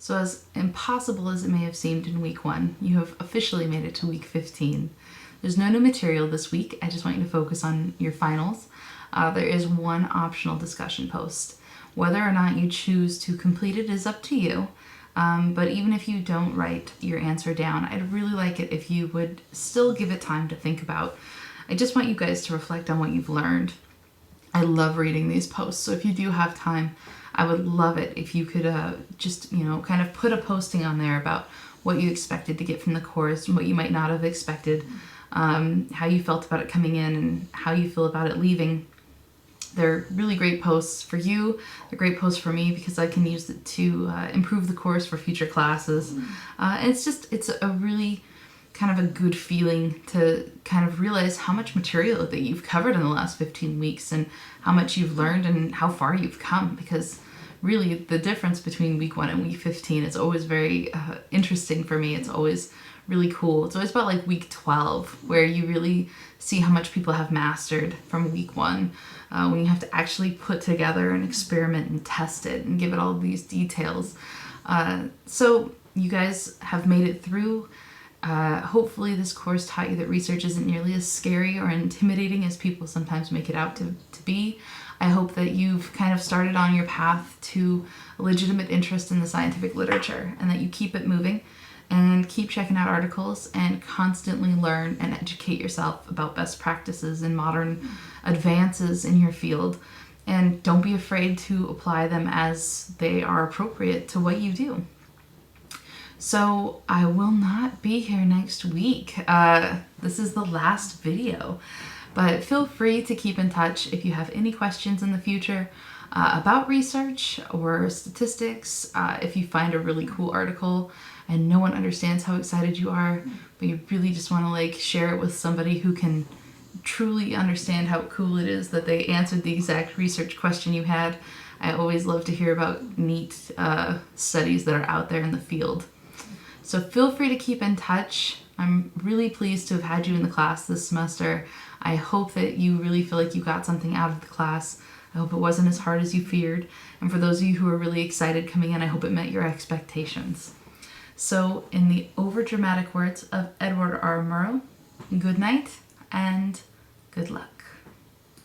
So as impossible as it may have seemed in week 1, you have officially made it to week 15. There's no new material this week. I just want you to focus on your finals. There is one optional discussion post. Whether or not you choose to complete it is up to you. But even if you don't write your answer down, I'd really like it if you would still give it time to think about. I just want you guys to reflect on what you've learned. I love reading these posts, so if you do have time, I would love it if you could just, kind of put a posting on there about what you expected to get from the course and what you might not have expected, how you felt about it coming in and how you feel about it leaving. They're really great posts for you. They're great posts for me because I can use it to improve the course for future classes. And it's a really kind of a good feeling to kind of realize how much material that you've covered in the last 15 weeks and how much you've learned and how far you've come, because really the difference between week 1 and week 15 is always very interesting for me. It's always really cool. It's always about like week 12 where you really see how much people have mastered from week 1, when you have to actually put together an experiment and test it and give it all these details. So you guys have made it through. Hopefully this course taught you that research isn't nearly as scary or intimidating as people sometimes make it out to be. I hope that you've kind of started on your path to a legitimate interest in the scientific literature and that you keep it moving and keep checking out articles and constantly learn and educate yourself about best practices and modern advances in your field. And don't be afraid to apply them as they are appropriate to what you do. So I will not be here next week. This is the last video, but feel free to keep in touch if you have any questions in the future about research or statistics. If you find a really cool article and no one understands how excited you are, but you really just want to like share it with somebody who can truly understand how cool it is that they answered the exact research question you had. I always love to hear about neat studies that are out there in the field. So feel free to keep in touch. I'm really pleased to have had you in the class this semester. I hope that you really feel like you got something out of the class. I hope it wasn't as hard as you feared. And for those of you who are really excited coming in, I hope it met your expectations. So in the overdramatic words of Edward R. Murrow, good night and good luck.